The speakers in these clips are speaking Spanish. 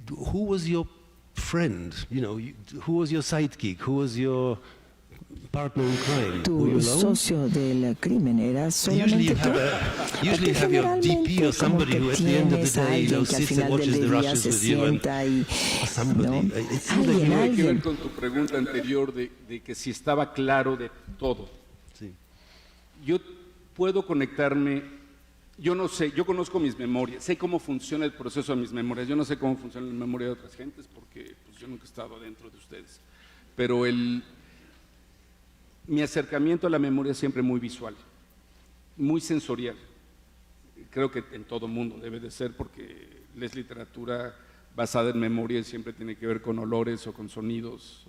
Who was your friend? Who was your sidekick? Who was your partner in crime? Tu socio del crimen era solamente tú. Usually you have your DP or somebody who at the end of the day sits and watches the Russians with you and somebody. It seems like tiene que ver con tu pregunta anterior de que si estaba claro de todo. Sí. Yo puedo conectarme, yo no sé, yo conozco mis memorias, sé cómo funciona el proceso de mis memorias, yo no sé cómo funciona la memoria de otras gentes porque pues, yo nunca he estado dentro de ustedes, pero mi acercamiento a la memoria es siempre muy visual, muy sensorial. Creo que en todo mundo debe de ser porque es literatura basada en memoria y siempre tiene que ver con olores o con sonidos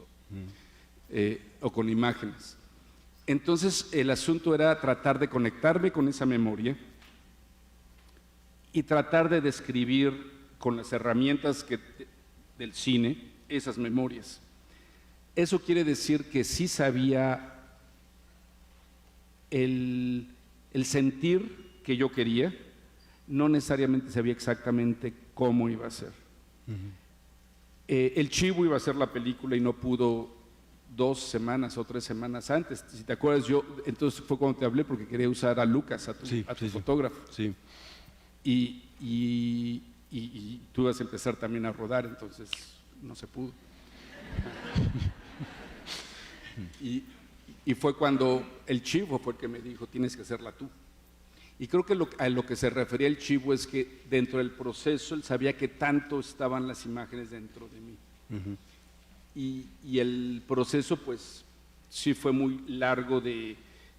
o con imágenes. Entonces el asunto era tratar de conectarme con esa memoria y tratar de describir con las herramientas del cine esas memorias. Eso quiere decir que sí sabía el sentir que yo quería, no necesariamente sabía exactamente cómo iba a ser. El Chivo iba a hacer la película y no pudo 2 semanas o 3 semanas antes. Si te acuerdas, entonces fue cuando te hablé porque quería usar a Lucas, a tu fotógrafo. Sí. Y tú ibas a empezar también a rodar, entonces no se pudo. Y fue cuando el Chivo fue el que me dijo, tienes que hacerla tú. Y creo que a lo que se refería el Chivo es que dentro del proceso él sabía que tanto estaban las imágenes dentro de mí. Y el proceso pues sí fue muy largo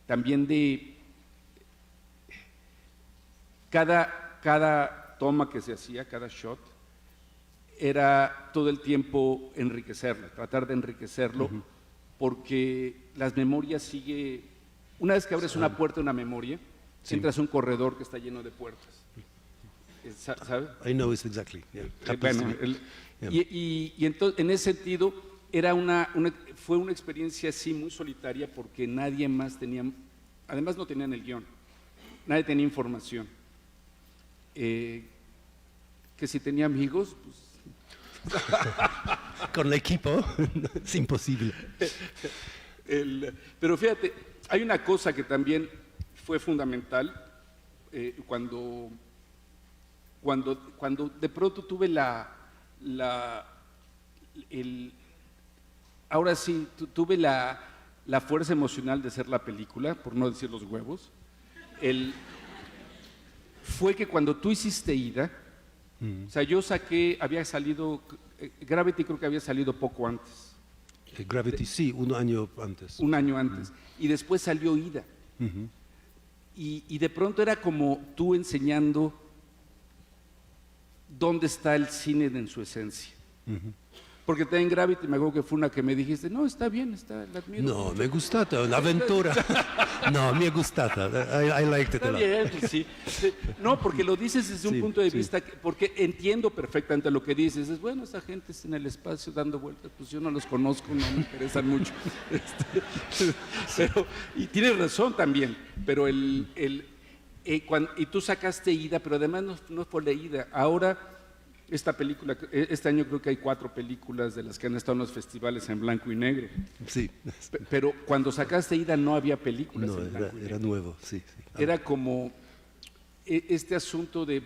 también de cada toma que se hacía, cada shot, era todo el tiempo enriquecerlo, tratar de enriquecerlo, porque las memorias una vez que abres una puerta de una memoria, entras a un corredor que está lleno de puertas. ¿Sabes? I know it exactly. Yeah. Y entonces, en ese sentido, fue una experiencia así muy solitaria porque nadie más además no tenían el guión, nadie tenía información. Que si tenía amigos, pues con el equipo es imposible. Pero fíjate, hay una cosa que también fue fundamental cuando de pronto tuve ahora sí, tuve la fuerza emocional de hacer la película, por no decir los huevos, fue que cuando tú hiciste Ida, o sea, había salido, Gravity creo que había salido poco antes. Gravity, sí, 1 año antes. 1 año antes. Y después salió Ida. Y de pronto era como tú enseñando dónde está el cine en su esencia. Porque también Gravity, me acuerdo que fue una que me dijiste, no, está bien, la admiro. No, me gustata, un'avventura. No, mi è gustata, I liked it a lot. Está bien, pues sí. No, porque lo dices desde un punto de vista, porque entiendo perfectamente lo que dices. Es bueno, esa gente está en el espacio dando vueltas, pues yo no los conozco, no me interesan mucho. Y tienes razón también, pero y tú sacaste Ida, pero además no fue la Ida. Ahora, esta película, este año creo que hay 4 películas de las que han estado en los festivales en blanco y negro. Sí. Pero cuando sacaste Ida no había películas en blanco y negro. Era nuevo, sí. Era como este asunto de,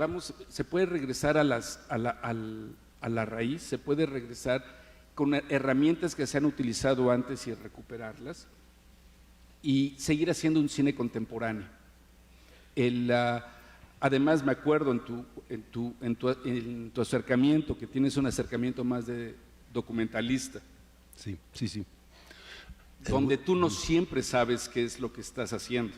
se puede regresar a la raíz, se puede regresar con herramientas que se han utilizado antes y recuperarlas y seguir haciendo un cine contemporáneo. Además me acuerdo en tu acercamiento, que tienes un acercamiento más de documentalista. Sí. Donde tú no siempre sabes qué es lo que estás haciendo.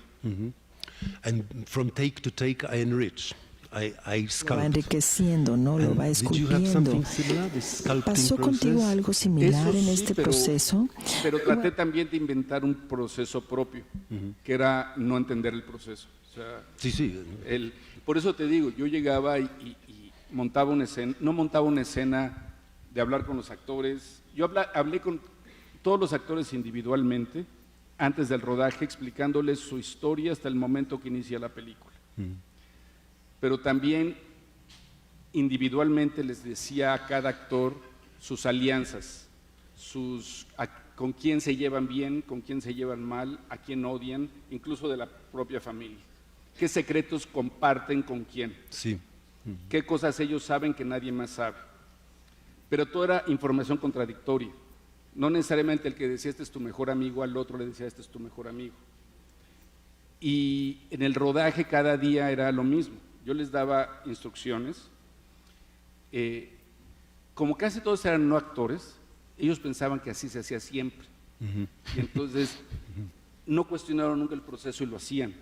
And from take to take I enrich. I sculpt. Lo va enriqueciendo, ¿no? Lo va esculpiendo. ¿Pasó contigo algo similar en este proceso? Pero traté también de inventar un proceso propio, que era no entender el proceso. O sea, sí. Por eso te digo, yo llegaba y montaba una escena, no montaba una escena de hablar con los actores. Yo hablé con todos los actores individualmente antes del rodaje, explicándoles su historia hasta el momento que inicia la película. Pero también individualmente les decía a cada actor sus alianzas, con quién se llevan bien, con quién se llevan mal, a quién odian, incluso de la propia familia. ¿Qué secretos comparten con quién? Sí. ¿Qué cosas ellos saben que nadie más sabe? Pero todo era información contradictoria. No necesariamente el que decía este es tu mejor amigo, al otro le decía este es tu mejor amigo. Y en el rodaje cada día era lo mismo. Yo les daba instrucciones. Como casi todos eran no actores, ellos pensaban que así se hacía siempre. Y entonces no cuestionaron nunca el proceso y lo hacían.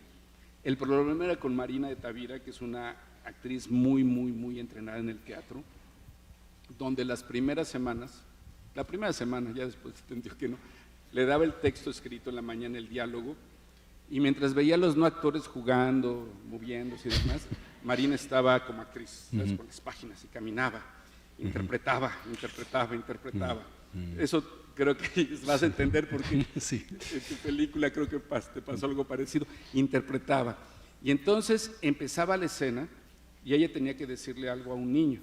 El problema era con Marina de Tavira, que es una actriz muy, muy, muy entrenada en el teatro, donde las primeras semanas, la primera semana, ya después entendió que no, le daba el texto escrito en la mañana, el diálogo, y mientras veía a los no actores jugando, moviéndose y demás, Marina estaba como actriz, ¿sabes? Con las páginas y caminaba, interpretaba. Eso creo que vas a entender porque Sí. en tu película creo que te pasó algo parecido, interpretaba. Y entonces empezaba la escena y ella tenía que decirle algo a un niño.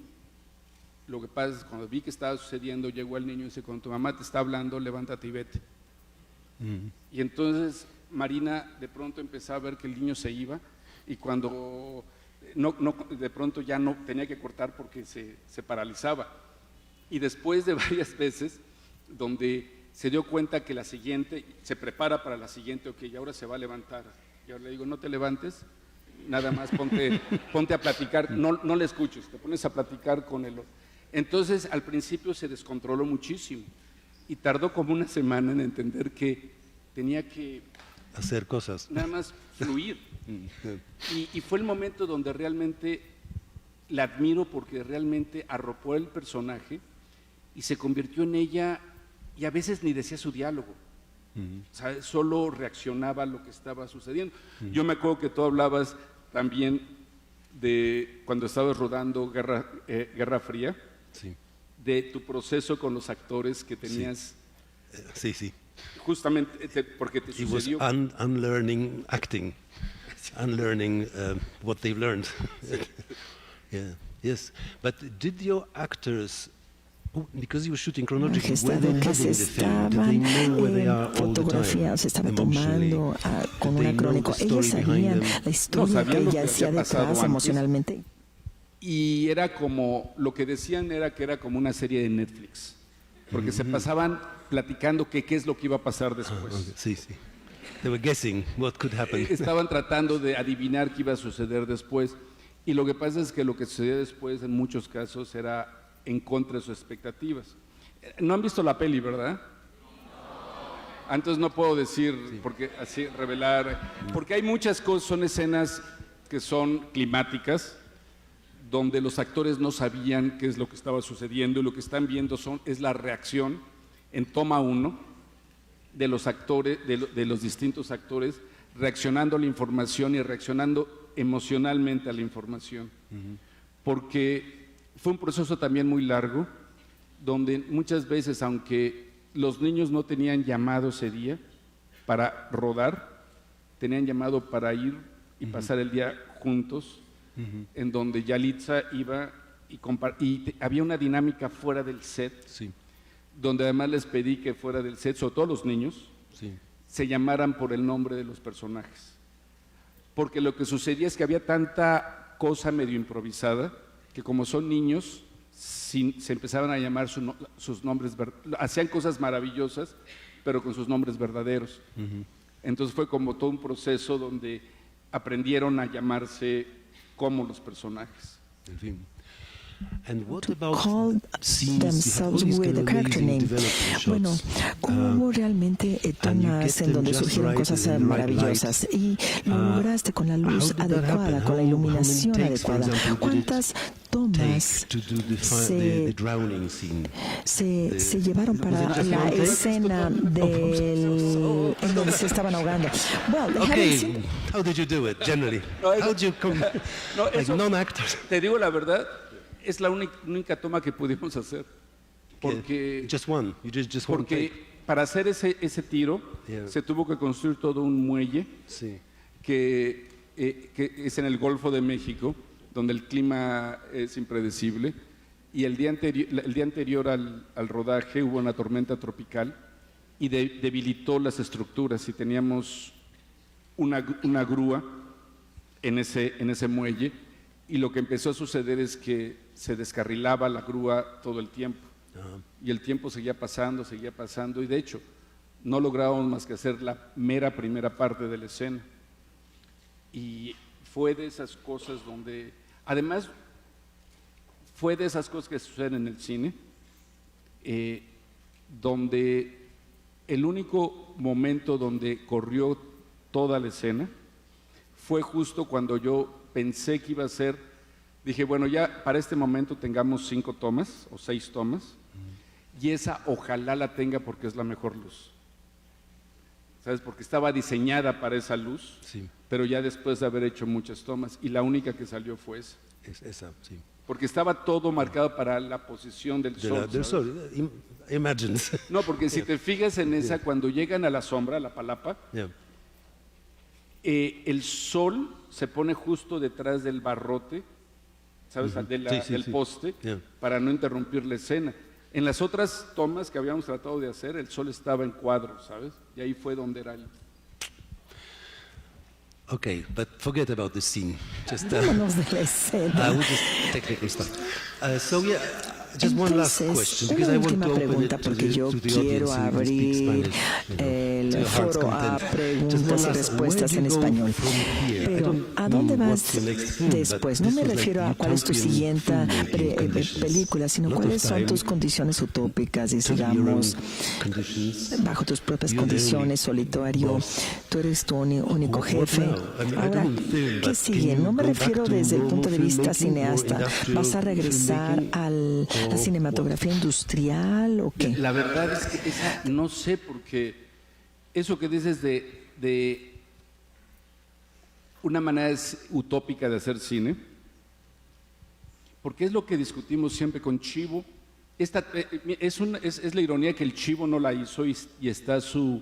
Lo que pasa es que cuando vi que estaba sucediendo, llegó el niño y dice, cuando tu mamá te está hablando, levántate y vete. Y entonces Marina de pronto empezaba a ver que el niño se iba y cuando de pronto ya no tenía que cortar porque se paralizaba. Y después de varias veces, donde se dio cuenta que la siguiente, se prepara para la siguiente, ok, y ahora se va a levantar. Y ahora le digo, no te levantes, nada más ponte a platicar, no le escuches, te pones a platicar con él. Entonces, al principio se descontroló muchísimo y tardó como una semana en entender que tenía que Hacer cosas. nada más fluir. Y fue el momento donde realmente la admiro porque realmente arropó el personaje y se convirtió en ella y a veces ni decía su diálogo. O sea, solo reaccionaba a lo que estaba sucediendo. Yo me acuerdo que tú hablabas también de cuando estabas rodando Guerra Fría, Sí. de tu proceso con los actores que tenías, Sí. justamente porque te He was sucedió. unlearning acting, unlearning what they've learned. Yeah. Yes. But did your actors, because you were shooting chronologically, were they Majestad, que having se the film? Did they estaban know where they are en all the fotografía, time? se estaba Emotionally? tomando con Did una they know crónica. the Ellos story behind sabían them? la historia sabían que lo que ella hacía había pasado detrás antes. emocionalmente. Y era como, lo que decían era que era como una serie de Netflix, porque se pasaban platicando qué es lo que iba a pasar después. Okay. Sí. They were guessing what could happen. Estaban tratando de adivinar qué iba a suceder después. Y lo que pasa es que lo que sucedía después en muchos casos era en contra de sus expectativas. No han visto la peli, ¿verdad? Entonces no puedo decir, porque así revelar, porque hay muchas cosas, son escenas que son climáticas, donde los actores no sabían qué es lo que estaba sucediendo y lo que están viendo es la reacción en toma 1 de los actores, de los distintos actores, reaccionando a la información y reaccionando emocionalmente a la información. Porque fue un proceso también muy largo, donde muchas veces, aunque los niños no tenían llamado ese día para rodar, tenían llamado para ir y pasar el día juntos, en donde Yalitza iba y había una dinámica fuera del set, Sí. donde además les pedí que fuera del set, sobre todo los niños, Sí. se llamaran por el nombre de los personajes. Porque lo que sucedía es que había tanta cosa medio improvisada que como son niños, se empezaban a llamar sus nombres, hacían cosas maravillosas, pero con sus nombres verdaderos. Entonces fue como todo un proceso donde aprendieron a llamarse como los personajes. En fin. And what about Call scenes? You have all themselves these with kind a of character amazing name. development Bueno, shots. hubo realmente and you tomas get en them donde just surgieron right cosas in the right maravillosas y lo lograste con la how luz did that adecuada, happen? con la How iluminación many takes, for adecuada. example, did it ¿Cuántas tomas take to do the drowning scene? se llevaron para Was it just la one take? escena en donde se estaban ahogando? Well, they haven't Okay, seen- how did you do it generally? No, eso- How did you come, No, like eso- non-actors? Te digo la verdad, es la única toma que pudimos hacer. Porque, Just one. You did just one porque take. para hacer ese tiro Yeah. se tuvo que construir todo un muelle Sí. que es en el Golfo de México, donde el clima es impredecible, y el día anterior al rodaje hubo una tormenta tropical y debilitó las estructuras, y teníamos una grúa en ese muelle, y lo que empezó a suceder es que se descarrilaba la grúa todo el tiempo. Y el tiempo seguía pasando, y de hecho no lográbamos más que hacer la mera primera parte de la escena. Y fue de esas cosas donde, además, fue de esas cosas que suceden en el cine, donde el único momento donde corrió toda la escena fue justo cuando yo pensé que iba a ser, dije, bueno, ya para este momento tengamos 5 tomas o 6 tomas, y esa ojalá la tenga porque es la mejor luz. ¿Sabes? Porque estaba diseñada para esa luz, sí, pero ya después de haber hecho muchas tomas, y la única que salió fue esa. Esa, sí. Porque estaba todo marcado para la posición del sol. Del sol, imagine. No, porque si te fijas en esa, cuando llegan a la sombra, a la palapa, el sol se pone justo detrás del barrote, ¿sabes? Del poste, para no interrumpir la escena. En las otras tomas que habíamos tratado de hacer, el sol estaba en cuadro, ¿sabes? Y ahí fue donde era el... Okay, but forget about the scene. Just Vámonos de la escena. which is technical stuff. So yeah, just one last question, because I want to open it to the quiero audience who speaks abrir Spanish, el to your heart's foro a content. Just one preguntas y last, respuestas where en do you go español. from here? I Pero, don't ¿a know dónde vas what's your next film, but después? No this me was like refiero a cuál es tu utopian siguiente filmmaking conditions. película, sino Lot of cuáles son time, tus condiciones utópicas, totally your own digamos, conditions. bajo tus propias You're the only condiciones, solitario. boss. Tú eres tu único What jefe. now? I mean, I Ahora, don't film, ¿qué but sigue? can you No me go back refiero to desde el normal punto de vista filmmaking or cineasta. industrial ¿Vas a regresar filmmaking? a la Or cinematografía industrial o qué? La verdad es que esa, no sé, porque eso que dices de una manera utópica de hacer cine, porque es lo que discutimos siempre con Chivo. Es la ironía que el Chivo no la hizo y está su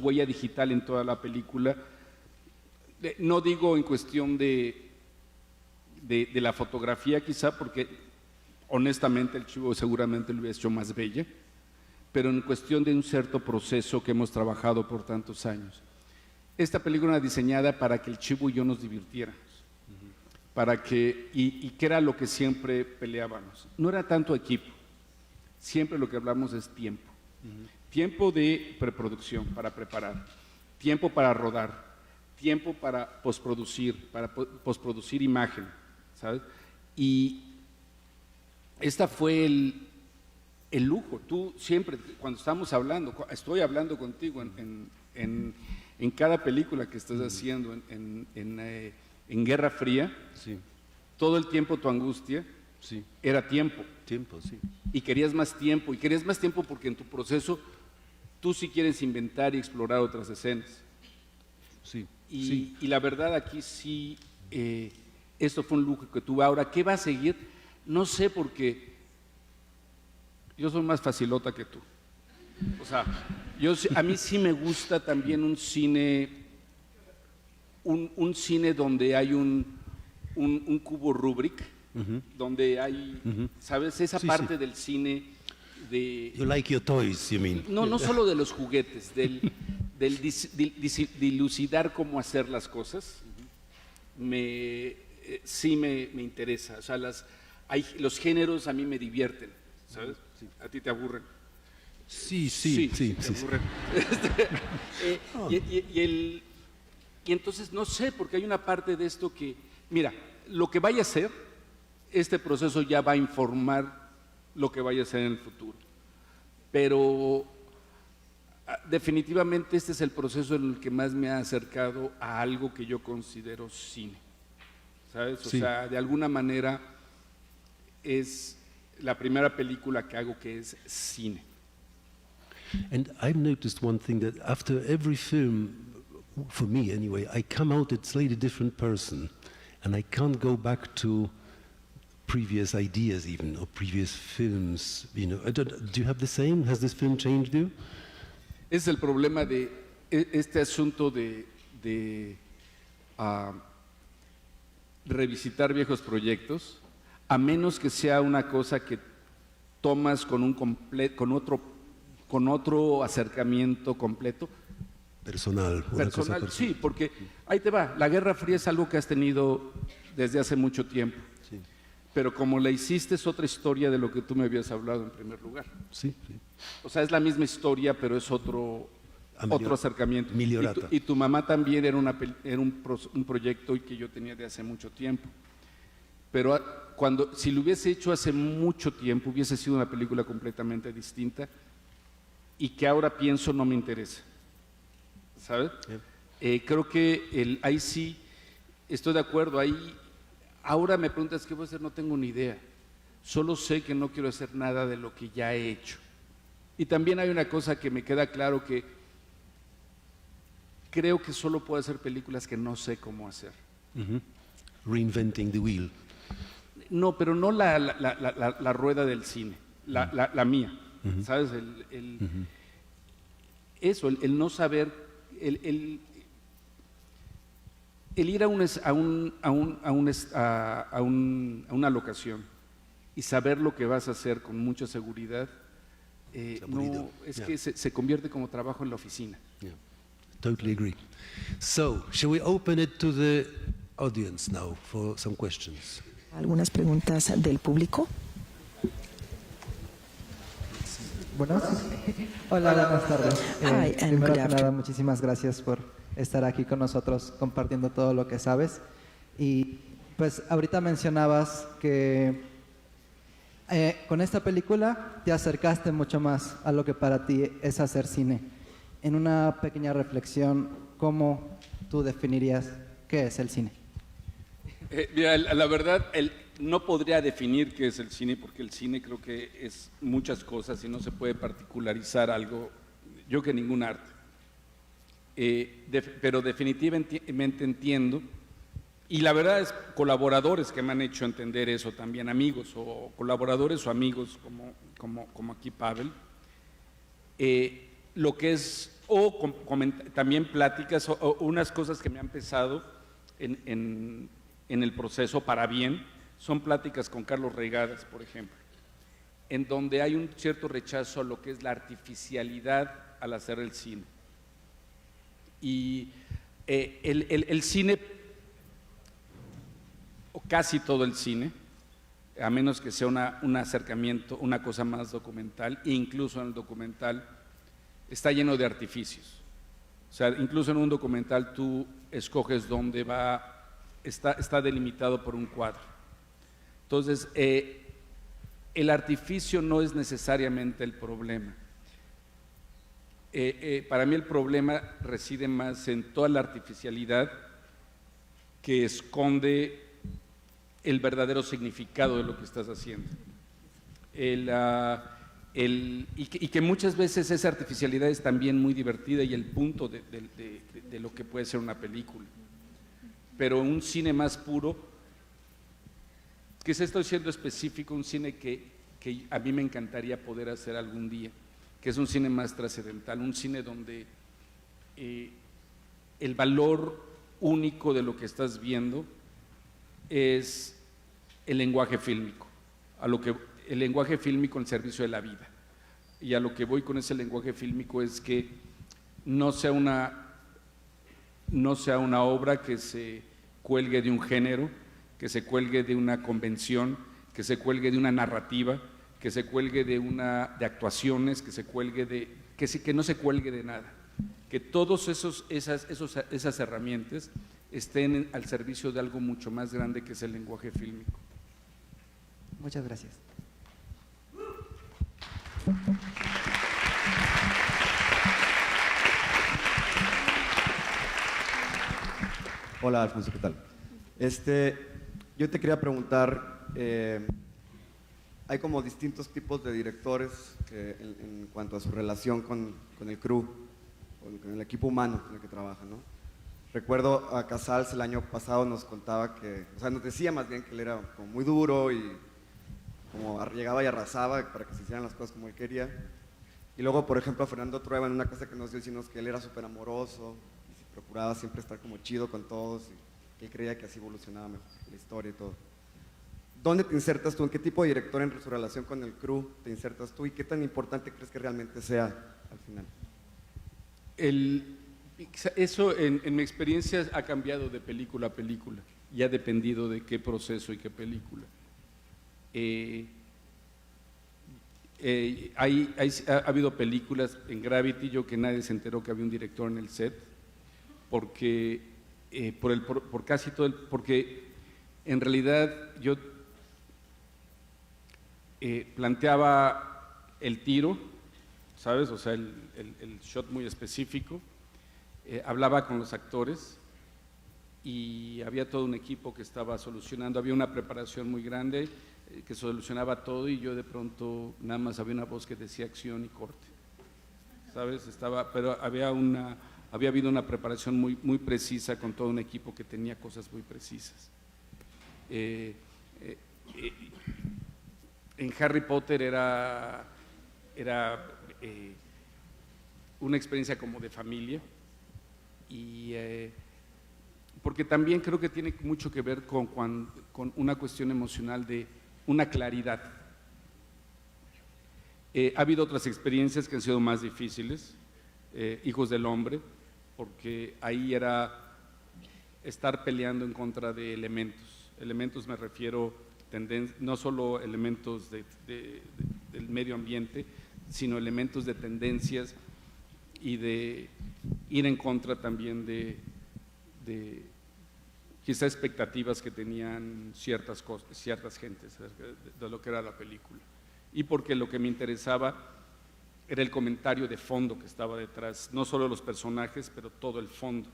huella digital en toda la película. No digo en cuestión de la fotografía quizá, porque honestamente el Chivo seguramente lo hubiera hecho más bella, pero en cuestión de un cierto proceso que hemos trabajado por tantos años. Esta película era diseñada para que el Chivo y yo nos divirtiéramos, para que, y que era lo que siempre peleábamos. No era tanto equipo, siempre lo que hablamos es tiempo. Tiempo de preproducción para preparar, tiempo para rodar, tiempo para postproducir imagen, ¿sabes? Y esta fue el lujo. Tú siempre, cuando estamos hablando, estoy hablando contigo en cada película que estás haciendo, en Guerra Fría, Sí, todo el tiempo tu angustia sí. era tiempo. Tiempo, sí. Y querías más tiempo porque en tu proceso tú sí quieres inventar y explorar otras escenas. Sí, Y, sí. y la verdad aquí sí, esto fue un lujo que tuve. Ahora, ¿qué va a seguir? No sé, porque yo soy más facilota que tú. O sea, a mí sí me gusta también un cine donde hay un cubo Rubik, donde hay, ¿sabes? Esa Sí, parte sí. del cine de... You like your toys, you mean? No solo de los juguetes, del dilucidar cómo hacer las cosas, sí me interesa. O sea, los géneros a mí me divierten, ¿sabes? A ti te aburren. Sí. Te aburren. Y entonces no sé, porque hay una parte de esto que, mira, lo que vaya a ser, este proceso ya va a informar lo que vaya a ser en el futuro. Pero definitivamente este es el proceso en el que más me ha acercado a algo que yo considero cine, ¿sabes? O Sí. sea, de alguna manera es la primera película que hago que es cine. And I've noticed one thing, that after every film, for me anyway, I come out a slightly different person, and I can't go back to previous ideas even, or previous films. You know, do you have the same? Has this film changed you? Es el problema de este asunto revisitar viejos proyectos, a menos que sea una cosa que tomas con otro acercamiento completo. Personal. Una cosa personal. Sí, porque ahí te va, la Guerra Fría es algo que has tenido desde hace mucho tiempo. Sí. Pero como la hiciste es otra historia de lo que tú me habías hablado en primer lugar. Sí, sí. O sea, es la misma historia, pero es otro acercamiento. Migliorata. Y tu mamá también era un proyecto que yo tenía de hace mucho tiempo. Pero si lo hubiese hecho hace mucho tiempo, hubiese sido una película completamente distinta y que ahora pienso no me interesa. ¿Sabes? Yeah. Creo que ahí sí estoy de acuerdo. Ahora me preguntas qué voy a hacer, no tengo ni idea. Solo sé que no quiero hacer nada de lo que ya he hecho. Y también hay una cosa que me queda claro, que creo que solo puedo hacer películas que no sé cómo hacer. Reinventing the wheel. No, pero no la rueda del cine, la mía. ¿Sabes? Eso, el no saber, el ir a una locación y saber lo que vas a hacer con mucha seguridad, que se convierte como trabajo en la oficina. Yeah. Totally agree. So, shall we open it to the audience now for some questions? ¿Algunas preguntas del público? Bueno, hola, buenas tardes. Hi, and primero good que nada, afternoon. muchísimas gracias por estar aquí con nosotros compartiendo todo lo que sabes. Y pues ahorita mencionabas que con esta película te acercaste mucho más a lo que para ti es hacer cine. En una pequeña reflexión, ¿cómo tú definirías qué es el cine? Mira, la verdad, no podría definir qué es el cine, porque el cine creo que es muchas cosas y no se puede particularizar algo, yo que ningún arte. Pero definitivamente entiendo, y la verdad es colaboradores que me han hecho entender eso también, amigos o colaboradores o amigos como aquí Pavel, lo que es, también pláticas o unas cosas que me han pesado en el proceso para bien, son pláticas con Carlos Reigadas, por ejemplo, en donde hay un cierto rechazo a lo que es la artificialidad al hacer el cine. Y el cine, o casi todo el cine, a menos que sea un acercamiento, una cosa más documental, e incluso en el documental está lleno de artificios. O sea, incluso en un documental tú escoges dónde va. Está delimitado por un cuadro. Entonces, el artificio no es necesariamente el problema. Para mí el problema reside más en toda la artificialidad que esconde el verdadero significado de lo que estás haciendo. Y que muchas veces esa artificialidad es también muy divertida y el punto de lo que puede ser una película. Pero un cine más puro, que se estoy siendo específico, un cine que a mí me encantaría poder hacer algún día, que es un cine más trascendental, un cine donde el valor único de lo que estás viendo es el lenguaje fílmico, el lenguaje fílmico en servicio de la vida. Y a lo que voy con ese lenguaje fílmico es que no sea una obra que se cuelgue de un género, que se cuelgue de una convención, que se cuelgue de una narrativa, que se cuelgue de actuaciones, que no se cuelgue de nada, que todas esas herramientas estén al servicio de algo mucho más grande que es el lenguaje fílmico. Muchas gracias. Hola Alfonso, ¿qué tal? Yo te quería preguntar, hay como distintos tipos de directores en cuanto a su relación con el crew, con el equipo humano con el que trabajan, ¿no? Recuerdo a Casals el año pasado nos contaba nos decía más bien que él era como muy duro y como llegaba y arrasaba para que se hicieran las cosas como él quería. Y luego, por ejemplo, a Fernando Trueba en una cosa que nos dio, decimos que él era súper amoroso, procuraba siempre estar como chido con todos. que él creía que así evolucionaba mejor la historia y todo. ¿Dónde te insertas tú? ¿En qué tipo de director en su relación con el crew te insertas tú? ¿Y qué tan importante crees que realmente sea al final? Eso en mi experiencia ha cambiado de película a película y ha dependido de qué proceso y qué película. Ha habido películas en Gravity, yo que nadie se enteró que había un director en el set, porque por casi todo porque en realidad yo planteaba el tiro, ¿sabes? O sea, el shot muy específico, hablaba con los actores y había todo un equipo que estaba solucionando, había una preparación muy grande que solucionaba todo y yo de pronto nada más había una voz que decía acción y corte, ¿sabes? Pero había habido una preparación muy precisa con todo un equipo que tenía cosas muy precisas. En Harry Potter era una experiencia como de familia y porque también creo que tiene mucho que ver con una cuestión emocional de una claridad. Ha habido otras experiencias que han sido más difíciles, Hijos del Hombre, porque ahí era estar peleando en contra de elementos. Elementos me refiero, no solo elementos del medio ambiente, sino elementos de tendencias y de ir en contra también de quizá expectativas que tenían ciertas gentes de lo que era la película. Y porque lo que me interesaba era el comentario de fondo que estaba detrás, no solo los personajes, pero todo el fondo.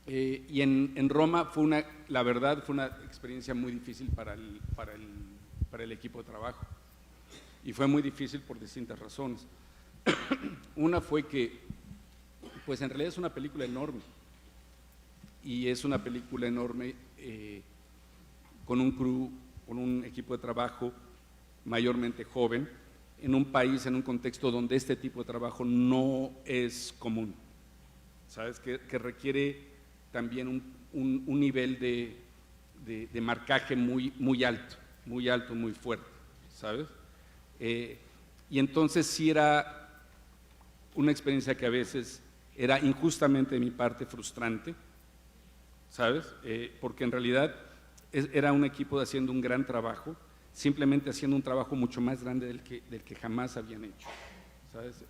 Y en Roma la verdad fue una experiencia muy difícil para el equipo de trabajo. Y fue muy difícil por distintas razones. Una fue que, pues en realidad es una película enorme. Y es una película enorme con un crew, con un equipo de trabajo mayormente joven, en un país, en un contexto donde este tipo de trabajo no es común. ¿Sabes? Que requiere también un nivel de marcaje muy alto, muy fuerte, ¿sabes? Y entonces sí era una experiencia que a veces era injustamente de mi parte frustrante, ¿sabes? Porque en realidad era un equipo haciendo un gran trabajo, simplemente haciendo un trabajo mucho más grande del que jamás habían hecho, ¿sabes?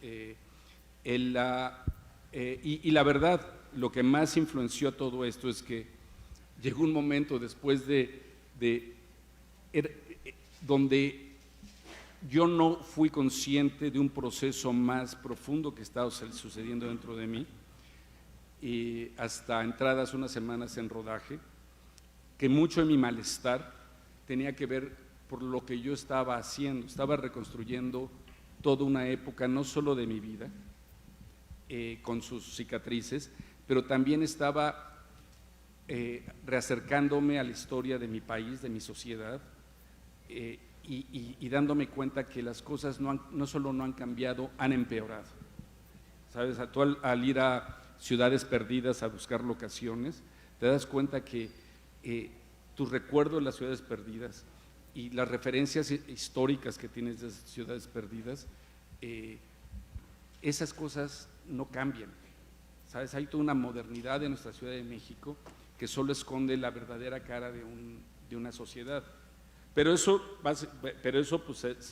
Y la verdad, lo que más influenció todo esto es que llegó un momento después donde yo no fui consciente de un proceso más profundo que estaba sucediendo dentro de mí, y hasta entradas unas semanas en rodaje, que mucho de mi malestar tenía que ver por lo que yo estaba haciendo, estaba reconstruyendo toda una época, no solo de mi vida, con sus cicatrices, pero también estaba reacercándome a la historia de mi país, de mi sociedad, y dándome cuenta que las cosas no solo no han cambiado, han empeorado. ¿Sabes? Tú al ir a ciudades perdidas a buscar locaciones, te das cuenta que tus recuerdos de las ciudades perdidas y las referencias históricas que tienes de esas ciudades perdidas, esas cosas no cambian. ¿Sabes? Hay toda una modernidad en nuestra Ciudad de México que solo esconde la verdadera cara de una sociedad. Pero eso pues,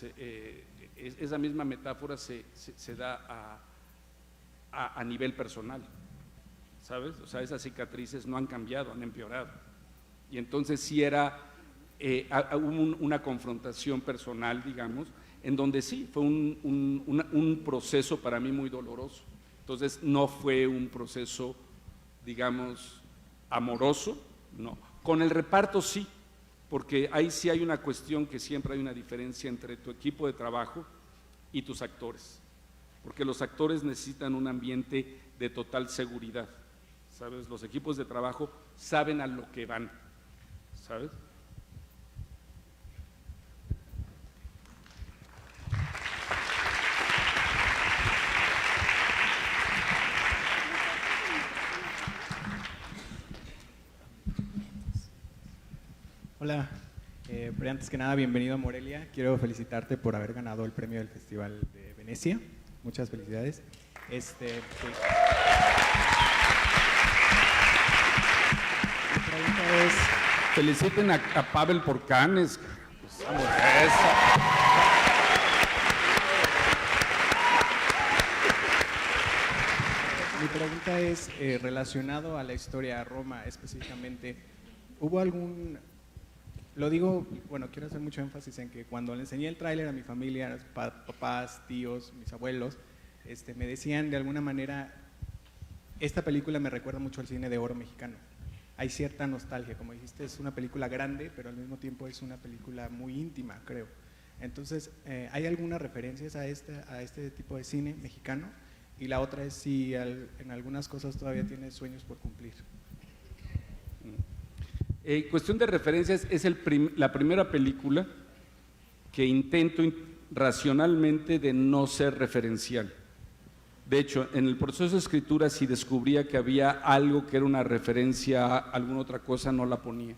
esa misma metáfora se da a nivel personal, ¿sabes? O sea, esas cicatrices no han cambiado, han empeorado. Y entonces sí hubo una confrontación personal, digamos, en donde sí, fue un proceso para mí muy doloroso. Entonces no fue un proceso, digamos, amoroso, no. Con el reparto sí, porque ahí sí hay una cuestión que siempre hay una diferencia entre tu equipo de trabajo y tus actores, porque los actores necesitan un ambiente de total seguridad, ¿sabes? Los equipos de trabajo saben a lo que van, ¿sabes? Hola, pero antes que nada, bienvenido a Morelia. Quiero felicitarte por haber ganado el premio del Festival de Venecia. Muchas felicidades. Mi pregunta es... Feliciten a Pavel por Cannes. Pues, vamos, eso. Mi pregunta es relacionado a la historia de Roma específicamente. ¿Hubo algún... Lo digo, bueno, quiero hacer mucho énfasis en que cuando le enseñé el tráiler a mi familia, papás, tíos, mis abuelos, me decían de alguna manera, esta película me recuerda mucho al cine de oro mexicano. Hay cierta nostalgia, como dijiste, es una película grande, pero al mismo tiempo es una película muy íntima, creo. Entonces, ¿hay algunas referencias a este tipo de cine mexicano? Y la otra es si en algunas cosas todavía tienes sueños por cumplir. Cuestión de referencias, es la primera película que intento racionalmente de no ser referencial. De hecho, en el proceso de escritura, si descubría que había algo que era una referencia a alguna otra cosa, no la ponía.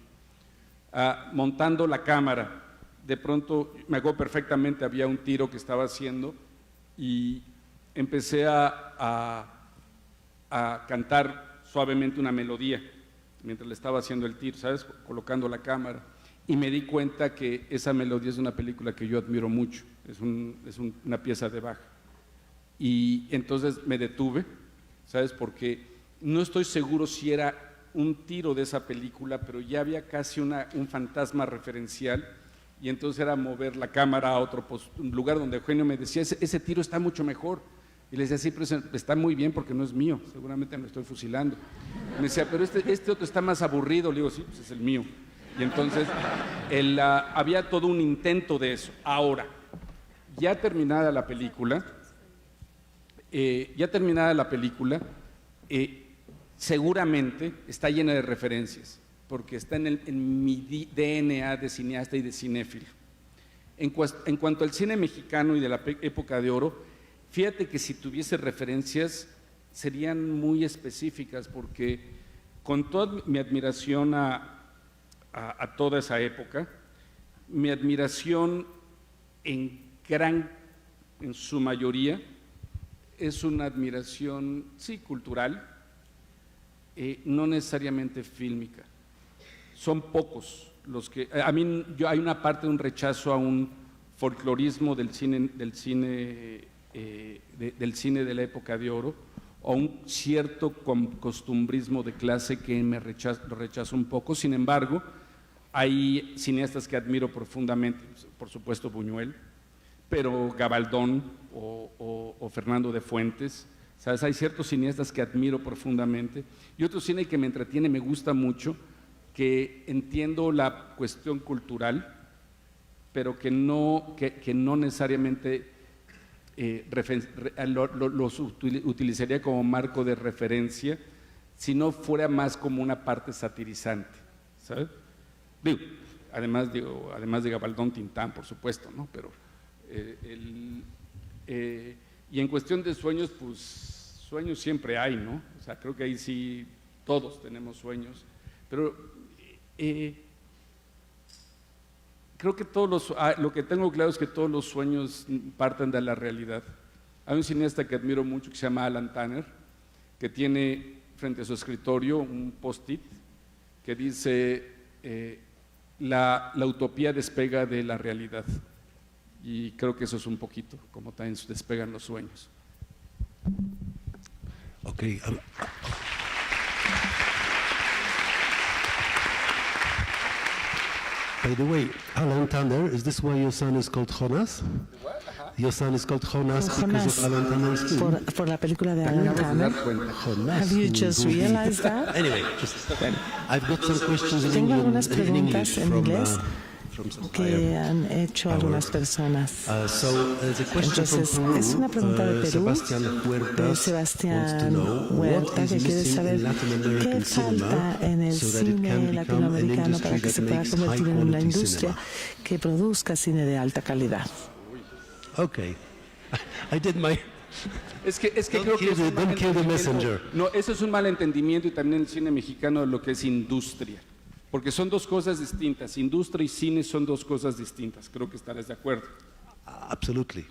Montando la cámara, de pronto, me acuerdo perfectamente, había un tiro que estaba haciendo y empecé a cantar suavemente una melodía mientras le estaba haciendo el tiro, ¿sabes? Colocando la cámara. Y me di cuenta que esa melodía es una película que yo admiro mucho, es una pieza de Bach. Y entonces me detuve, ¿sabes? Porque no estoy seguro si era un tiro de esa película, pero ya había casi un fantasma referencial, y entonces era mover la cámara a otro lugar donde Eugenio me decía, ese tiro está mucho mejor. Y le decía, sí, pero está muy bien porque no es mío, seguramente me lo estoy fusilando. Me decía, pero este otro está más aburrido. Le digo, sí, pues es el mío. Y entonces había todo un intento de eso. Ahora, ya terminada la película, seguramente está llena de referencias, porque está en mi DNA de cineasta y de cinéfilo. En cuanto al cine mexicano y de la época de oro, fíjate que si tuviese referencias serían muy específicas, porque con toda mi admiración a toda esa época, mi admiración en su mayoría es una admiración, sí, cultural, no necesariamente fílmica. Son pocos los que... hay una parte de un rechazo a un folclorismo del cine de la época de oro, o un cierto costumbrismo de clase que lo rechazo un poco. Sin embargo, hay cineastas que admiro profundamente, por supuesto Buñuel, pero Gabaldón o Fernando de Fuentes, ¿sabes? Hay ciertos cineastas que admiro profundamente, y otro cine que me entretiene, me gusta mucho, que entiendo la cuestión cultural, pero que no necesariamente los utilizaría como marco de referencia, si no fuera más como una parte satirizante, ¿sabes? Además de Gabaldón, Tintán, por supuesto, ¿no? Pero y en cuestión de sueños, pues sueños siempre hay, ¿no? O sea, creo que ahí sí todos tenemos sueños, pero creo que lo que tengo claro es que todos los sueños parten de la realidad. Hay un cineasta que admiro mucho que se llama Alan Tanner, que tiene frente a su escritorio un post-it que dice la utopía despega de la realidad, y creo que eso es un poquito como también despegan los sueños. Okay. By the way, Alan Tanner, is this why your son is called Jonas? What? Your son is called Jonas because of Alan Tanner's film. Por la película de Alan Tanner. Have you just realized that? Anyway, I've got some questions in Tengo algunas English preguntas en inglés from que han hecho algunas personas. The question Entonces, from Peru, es una pregunta de Perú, Sebastián de Sebastián Huerta, Huerta, que quiere saber qué falta en el cine latinoamericano para que se pueda convertir en una industria que produzca cine de alta calidad. Okay, I did my... Es que creo que don't kill the messenger. No, eso es un mal entendimiento, y también en el cine mexicano, de lo que es industria. porque son dos cosas distintas. Industria y cine son dos cosas distintas, creo que estarás de acuerdo. Absolutely.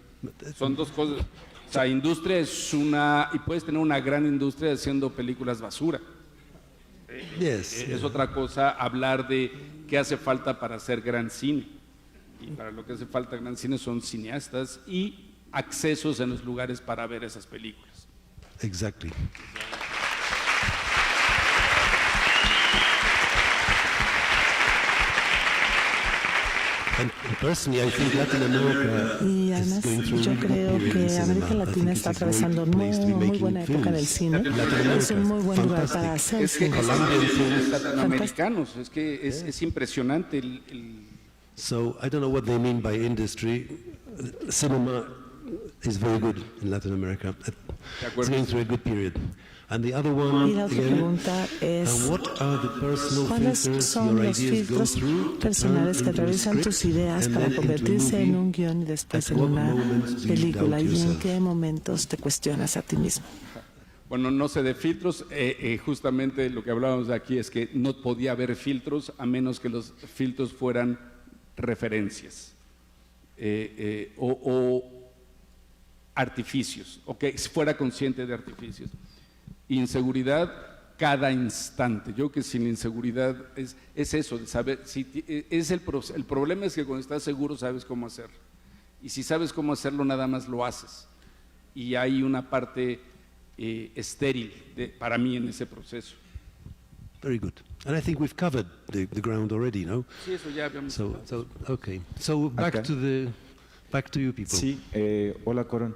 Son dos cosas. O sea, industria es una, y puedes tener una gran industria haciendo películas basura. Yes. Es otra cosa hablar de qué hace falta para hacer gran cine. Y para lo que hace falta gran cine son cineastas y accesos en los lugares para ver esas películas. Exactly. And personally, I think Latin America Y is además going through a yo really good creo period in que cinema. América I Latina think está it's a great atravesando una place to be muy making buena época del films. cine. Latin Es un muy buen lugar fantastic. para hacer Es que cine. Colombian films. latinoamericanos, es que es impresionante el So I don't know what they mean by industry. Cinema is very good in Latin America. It's acuerdo. going through a good period. And the other Y one, la otra again, pregunta es, what are the personal ¿cuáles filters son your los ideas go filtros through to personales que turn into a atraviesan script tus ideas and para then into a convertirse en movie? un guión y después At en what una moments do you película? doubt ¿Y en yourself? qué momentos te cuestionas a ti mismo? Bueno, no sé de filtros, justamente lo que hablábamos aquí es que no podía haber filtros a menos que los filtros fueran referencias o artificios, o que fuera consciente de artificios. Inseguridad cada instante. Yo creo que sin inseguridad es eso, de saber, es el problema es que cuando estás seguro sabes cómo hacerlo. Y si sabes cómo hacerlo, nada más lo haces. Y hay una parte estéril para mí en ese proceso. Very good. And I think we've covered the ground already, no? Sí, eso ya habíamos So okay. So back Okay. back to you people. Sí, hola Coron.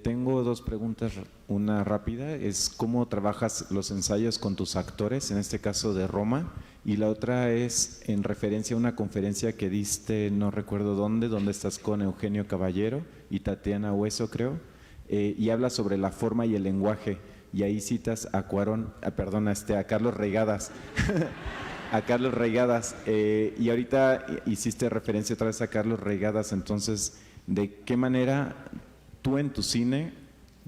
Tengo dos preguntas. Una rápida es cómo trabajas los ensayos con tus actores, en este caso de Roma, y la otra es en referencia a una conferencia que diste, no recuerdo dónde estás con Eugenio Caballero y Tatiana Hueso, creo, y hablas sobre la forma y el lenguaje, y ahí citas a a Carlos Reigadas. A Carlos Reigadas, y ahorita hiciste referencia otra vez a Carlos Reigadas, entonces, ¿de qué manera tú en tu cine,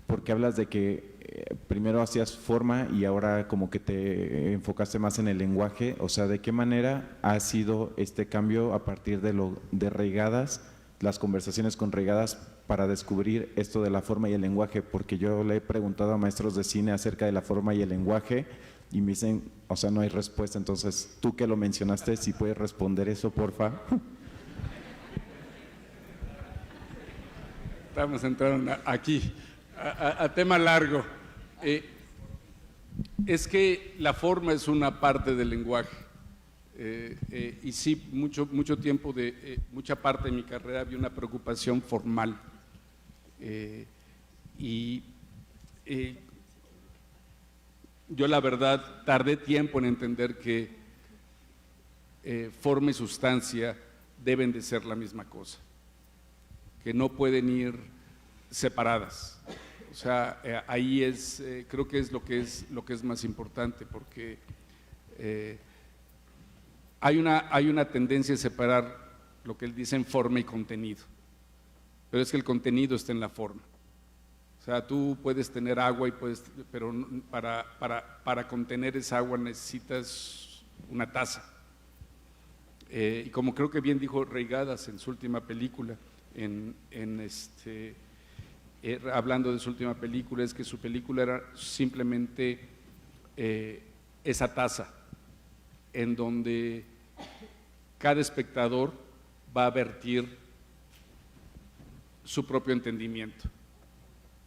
porque hablas de que primero hacías forma y ahora como que te enfocaste más en el lenguaje, o sea, ¿de qué manera ha sido este cambio a partir de Reigadas, las conversaciones con Reigadas para descubrir esto de la forma y el lenguaje? Porque yo le he preguntado a maestros de cine acerca de la forma y el lenguaje y me dicen, o sea, no hay respuesta. Entonces, tú que lo mencionaste, si puedes responder eso, porfa. Estamos entrando aquí a tema largo. Es que la forma es una parte del lenguaje. Y sí, mucho tiempo, mucha parte de mi carrera había una preocupación formal. Yo la verdad tardé tiempo en entender que forma y sustancia deben de ser la misma cosa, que no pueden ir separadas. O sea, ahí creo que es lo que es más importante, porque hay una tendencia a separar lo que él dice en forma y contenido, pero es que el contenido está en la forma. O sea, tú puedes tener agua pero para contener esa agua necesitas una taza. Y como creo que bien dijo Reigadas en su última película, hablando de su última película, es que su película era simplemente esa taza en donde cada espectador va a vertir su propio entendimiento,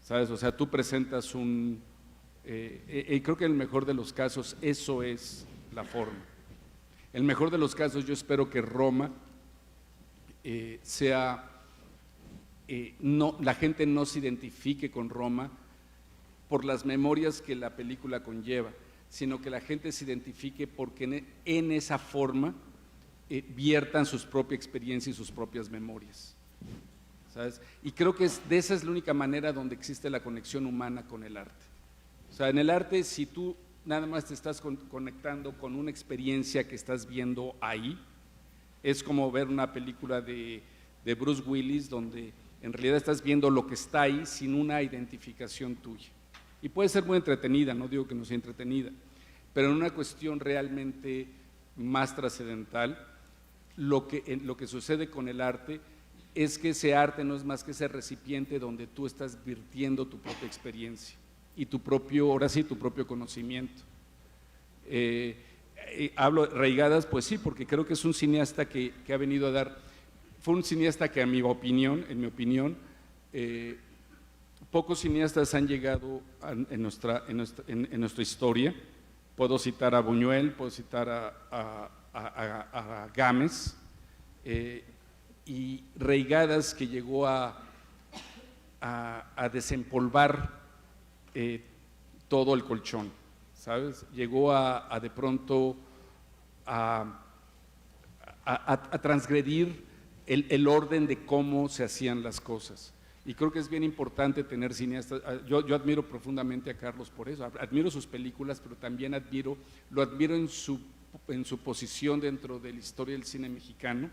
¿sabes? O sea, tú presentas y creo que en el mejor de los casos eso es la forma. En el mejor de los casos yo espero que Roma la gente no se identifique con Roma por las memorias que la película conlleva, sino que la gente se identifique porque en esa forma viertan sus propias experiencias y sus propias memorias, ¿sabes? Y creo que esa es la única manera donde existe la conexión humana con el arte. O sea, en el arte, si tú nada más te estás conectando con una experiencia que estás viendo ahí, es como ver una película de Bruce Willis donde en realidad estás viendo lo que está ahí sin una identificación tuya. Y puede ser muy entretenida, no digo que no sea entretenida, pero en una cuestión realmente más trascendental, lo que sucede con el arte es que ese arte no es más que ese recipiente donde tú estás virtiendo tu propia experiencia y tu propio conocimiento. Hablo de Reigadas, pues sí, porque creo que es un cineasta que ha venido a dar, fue un cineasta que en mi opinión, pocos cineastas han llegado en nuestra historia. Puedo citar a Buñuel, puedo citar a Gámez, y Reigadas, que llegó a desempolvar todo el colchón, ¿sabes? Llegó de pronto a transgredir el orden de cómo se hacían las cosas. Y creo que es bien importante tener cineastas. Yo admiro profundamente a Carlos por eso, admiro sus películas, pero también lo admiro en su posición dentro de la historia del cine mexicano,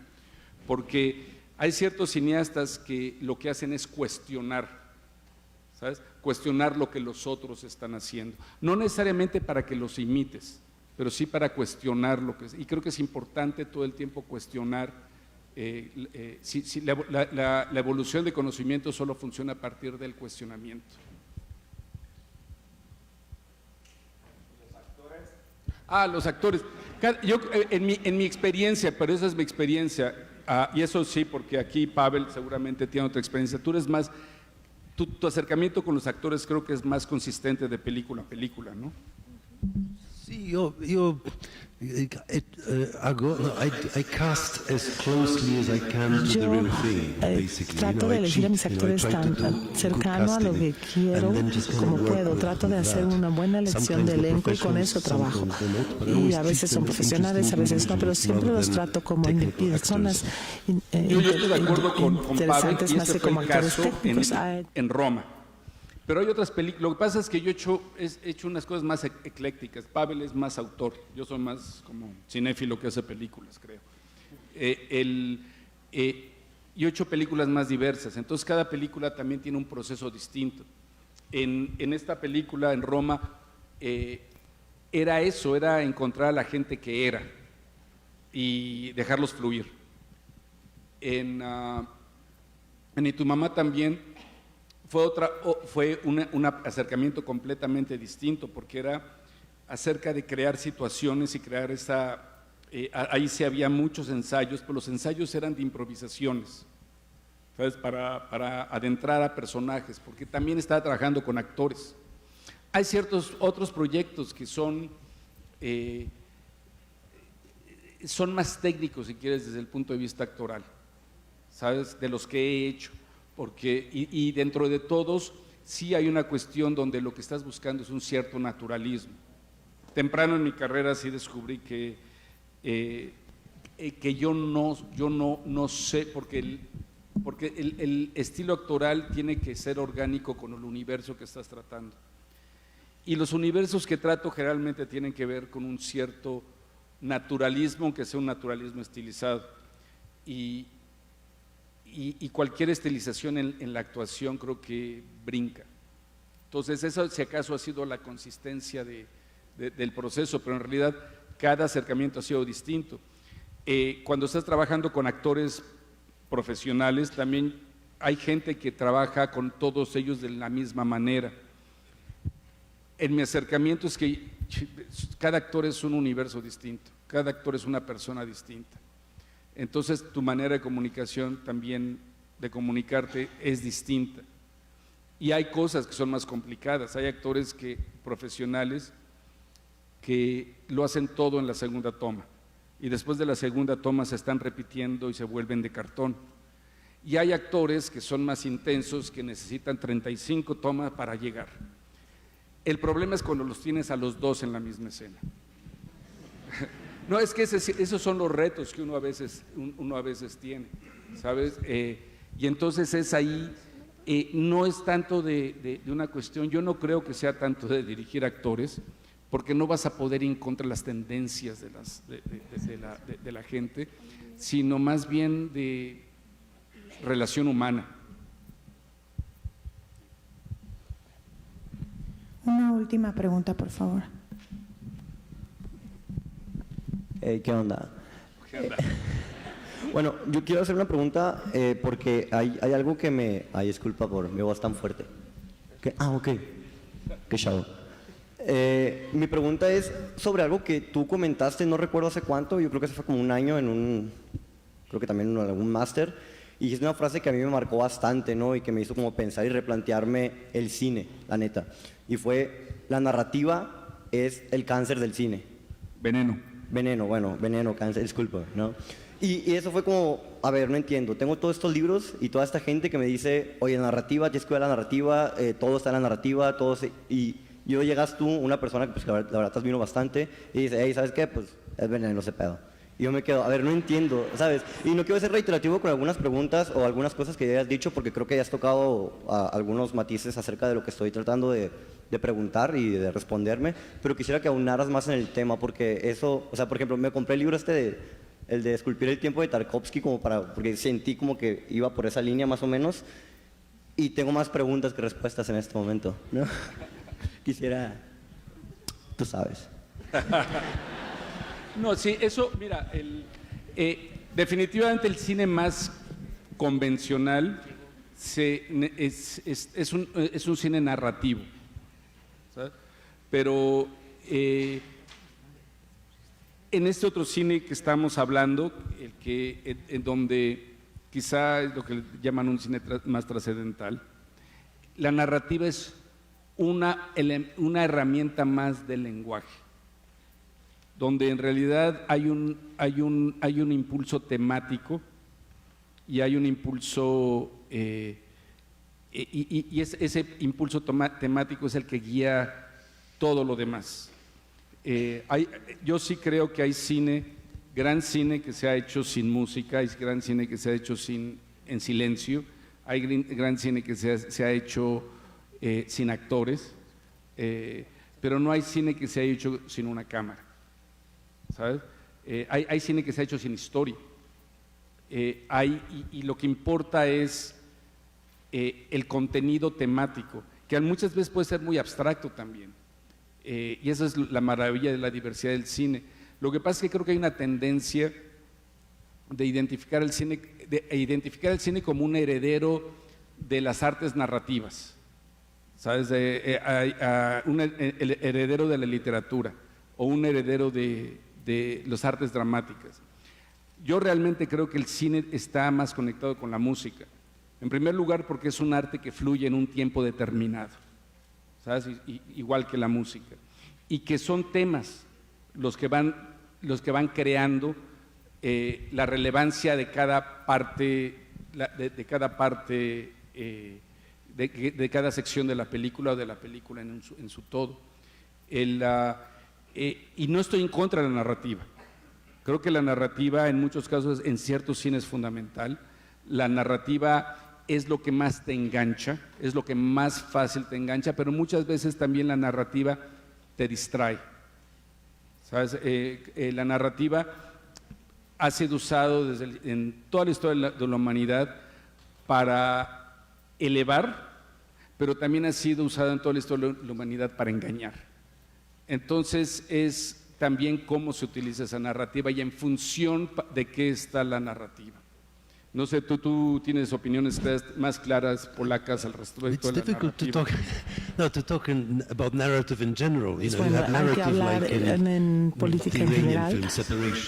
porque hay ciertos cineastas que lo que hacen es cuestionar, ¿sabes? Cuestionar lo que los otros están haciendo. No necesariamente para que los imites, pero sí para cuestionar lo que es. Y creo que es importante todo el tiempo cuestionar. La evolución de conocimiento solo funciona a partir del cuestionamiento. Los actores. Yo, en mi experiencia, pero esa es mi experiencia, y eso sí, porque aquí Pavel seguramente tiene otra experiencia. Tú eres más, tu acercamiento con los actores creo que es más consistente de película a película, ¿no? Sí, yo I cast as closely as I can to the real thing, basically. Trato de elegir a mis actores tan cercano a lo que quiero como puedo. Trato de hacer una buena elección de elenco y con eso trabajo. Y a veces son profesionales, a veces no, pero siempre los trato como personas yo estoy de acuerdo con Pavel, y más ese que fue como el actores caso técnicos. en Roma. Pero hay otras películas. Lo que pasa es que yo he hecho unas cosas más eclécticas. Pavel es más autor. Yo soy más como cinéfilo que hace películas, creo. Yo he hecho películas más diversas. Entonces, cada película también tiene un proceso distinto. En esta película, en Roma, era encontrar a la gente que era y dejarlos fluir. En Y tu mamá también fue un acercamiento completamente distinto, porque era acerca de crear situaciones y crear ahí sí había muchos ensayos, pero los ensayos eran de improvisaciones, ¿sabes? Para adentrar a personajes, porque también estaba trabajando con actores. Hay ciertos otros proyectos que son más técnicos, si quieres, desde el punto de vista actoral, ¿sabes? De los que he hecho. Porque, y dentro de todos sí hay una cuestión donde lo que estás buscando es un cierto naturalismo. Temprano en mi carrera sí descubrí que yo no sé, porque el estilo actoral tiene que ser orgánico con el universo que estás tratando. Y los universos que trato generalmente tienen que ver con un cierto naturalismo, aunque sea un naturalismo estilizado. Y cualquier estilización en la actuación creo que brinca. Entonces, eso si acaso ha sido la consistencia del proceso, pero en realidad cada acercamiento ha sido distinto. Cuando estás trabajando con actores profesionales, también hay gente que trabaja con todos ellos de la misma manera. En mi acercamiento es que cada actor es un universo distinto, cada actor es una persona distinta. Entonces tu manera de comunicación también, de comunicarte, es distinta. Y hay cosas que son más complicadas. Hay actores profesionales que lo hacen todo en la segunda toma. Y después de la segunda toma se están repitiendo y se vuelven de cartón. Y hay actores que son más intensos, que necesitan 35 tomas para llegar. El problema es cuando los tienes a los dos en la misma escena. No, es que esos son los retos que uno a veces tiene, ¿sabes? Y entonces es ahí, no es tanto de una cuestión, yo no creo que sea tanto de dirigir actores, porque no vas a poder ir en contra de las tendencias de la gente, sino más bien de relación humana. Una última pregunta, por favor. ¿Qué onda? Bueno, yo quiero hacer una pregunta porque hay algo que me... Ay, disculpa por mi voz tan fuerte. Ok. Qué chavo. Mi pregunta es sobre algo que tú comentaste, no recuerdo hace cuánto, yo creo que hace fue como un año creo que también en algún máster, y es una frase que a mí me marcó bastante, ¿no? Y que me hizo como pensar y replantearme el cine, la neta. Y fue, la narrativa es el cáncer del cine. Veneno, Cáncer, disculpa, ¿no? Y eso fue como, a ver, no entiendo. Tengo todos estos libros y toda esta gente que me dice, oye, narrativa, tienes que ver la narrativa, todo está en la narrativa, y yo llegas tú, una persona que pues, la verdad te admiro bastante, y dice, hey, ¿sabes qué? Pues es veneno ese pedo. Y yo me quedo, a ver, no entiendo, ¿sabes? Y no quiero ser reiterativo con algunas preguntas o algunas cosas que ya has dicho, porque creo que ya has tocado algunos matices acerca de lo que estoy tratando de preguntar y de responderme, pero quisiera que aunaras más en el tema, porque eso, o sea, por ejemplo, me compré el libro el de Esculpir el tiempo de Tarkovsky, porque sentí como que iba por esa línea más o menos, y tengo más preguntas que respuestas en este momento, ¿no? Quisiera, tú sabes. No, sí, eso, mira, definitivamente el cine más convencional es un cine narrativo, ¿sabes? Pero en este otro cine que estamos hablando, en donde quizá es lo que llaman un cine más trascendental, la narrativa es una herramienta más del lenguaje, donde en realidad hay un impulso temático y hay un impulso, y ese impulso temático es el que guía todo lo demás. Yo sí creo que hay gran cine que se ha hecho sin música, hay gran cine que se ha hecho en silencio, hay gran cine que se ha hecho sin actores, pero no hay cine que se haya hecho sin una cámara, ¿sabes? Hay cine que se ha hecho sin historia, y lo que importa es el contenido temático, que muchas veces puede ser muy abstracto también, y esa es la maravilla de la diversidad del cine. Lo que pasa es que creo que hay una tendencia de identificar el cine como un heredero de las artes narrativas, ¿sabes? El heredero de la literatura o un heredero de las artes dramáticas. Yo realmente creo que el cine está más conectado con la música. En primer lugar, porque es un arte que fluye en un tiempo determinado, ¿sabes? Igual que la música. Y que son temas los que van creando la relevancia de cada parte, de cada sección de la película o de la película en su todo. Y no estoy en contra de la narrativa. Creo que la narrativa en muchos casos, en ciertos cines es fundamental. La narrativa es lo que más te engancha, es lo que más fácil te engancha, pero muchas veces también la narrativa te distrae, ¿sabes? La narrativa ha sido usado en toda la historia de la humanidad para elevar, pero también ha sido usada en toda la historia de la humanidad para engañar. Entonces es también cómo se utiliza esa narrativa y en función de qué está la narrativa. No sé, tú tienes opiniones más claras polacas al respecto de la narrativa. To talk about narrative in general. You know, you have hay que narrative hablar like en política en general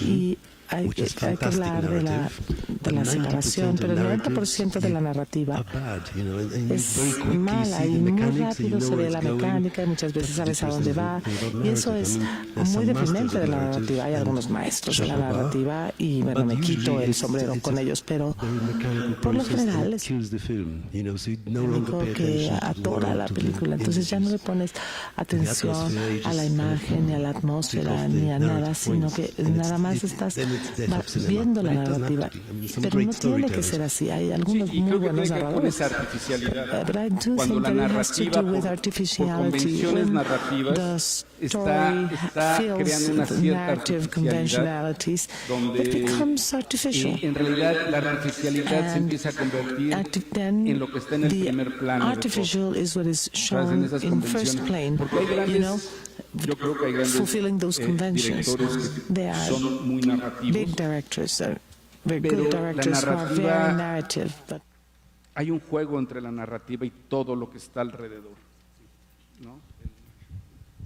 y hay que hablar de la separación, pero el 90% de la narrativa es mala y muy rápido se ve la mecánica y muchas veces sabes a dónde va y eso es muy deprimente de la narrativa. Hay algunos maestros de la narrativa y bueno, me quito el sombrero con ellos, pero por lo general es único que atora la película, entonces ya no le pones atención a la imagen ni a la atmósfera ni a nada, sino que nada más estás viendo la narrativa, pero no tiene que ser así. Hay algunos muy buenos narradores. Cuando la narrativa, por convenciones narrativas, está creando una cierta artificialidad, donde en realidad la artificialidad se empieza a convertir en lo que está en el primer plano de todo. Artificial is what is shown in first plane. Porque hay grandes Yo creo que hay grandes fulfilling those conventions. directores There que are son muy big narrativos. directors, very Pero good la directors who are very narrativa- narrative. But Hay un juego entre la narrativa y todo lo que está alrededor, ¿no?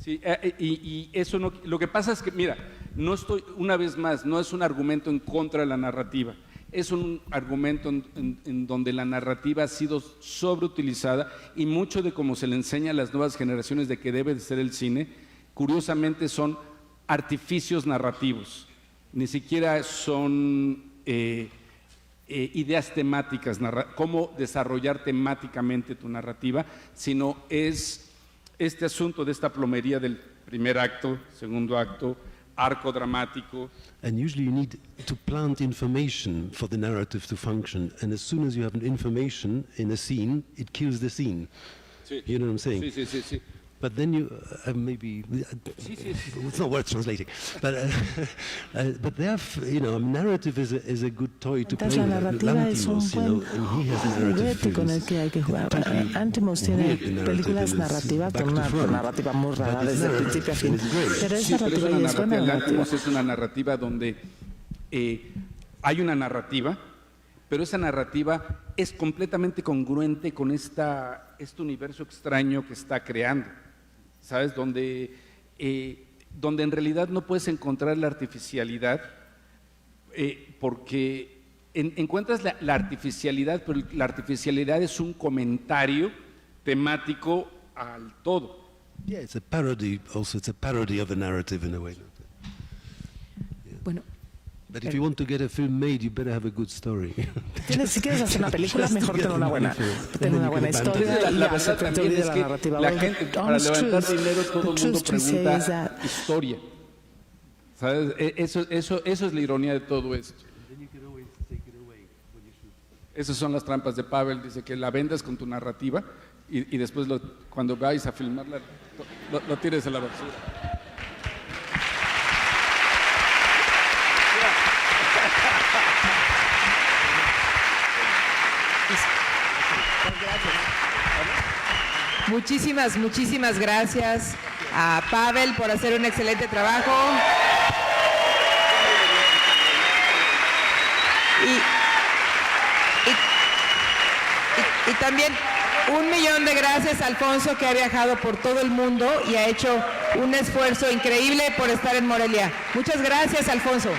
Sí, y eso no, lo que pasa es que, mira, no estoy, una vez más, no es un argumento en contra de la narrativa, es un argumento en donde la narrativa ha sido sobreutilizada y mucho de cómo se le enseña a las nuevas generaciones de que debe de ser el cine, curiosamente son artificios narrativos, ni siquiera son ideas temáticas, cómo desarrollar temáticamente tu narrativa, sino es este asunto de esta plomería del primer acto, segundo acto, arco dramático. And usually you need to plant information for the narrative to function. And as soon as you have information in a scene, it kills the scene. Sí. You know what I'm saying? Sí, sí, sí, sí. But then you maybe it's not worth translating. But they have, you know, narrative is a good toy to play entonces la with. narrativa es un Lanthimos, you know, buen and he has narrative juguete con el films. que hay que jugar. Totally Antimos tiene weird narrative películas and narrativas back con to una front. narrativa muy rara But it's desde narrative principio a fin. and it's great. Pero es Sí, pero narrativa y es buena narrativa. Lanthimos es una narrativa donde hay una narrativa, pero esa narrativa es completamente congruente con este universo extraño que está creando, ¿sabes? Donde en realidad no puedes encontrar la artificialidad, porque encuentras la artificialidad, pero la artificialidad es un comentario temático al todo. Yeah, it's a parody. Also, it's a parody of a narrative in a way. Bueno, But if you want to get a film made, you better have a good story. Si quieres hacer una película, Just to mejor get tener una the buena, money for it. tener una buena And then you can historia abandon y La hacer verdad que te también olvide es la que narrativa. la Well, gente, the para honest levantar truth- dinero, todo the el mundo truth to say is pregunta that historia. ¿Sabes? Eso es la ironía de todo esto. Esas son las trampas de Pavel. Dice que la vendas con tu narrativa y después cuando vais a filmarla lo tires a la basura. muchísimas gracias a Pavel por hacer un excelente trabajo. Y también 1.000.000 de gracias a Alfonso, que ha viajado por todo el mundo y ha hecho un esfuerzo increíble por estar en Morelia. Muchas gracias, Alfonso.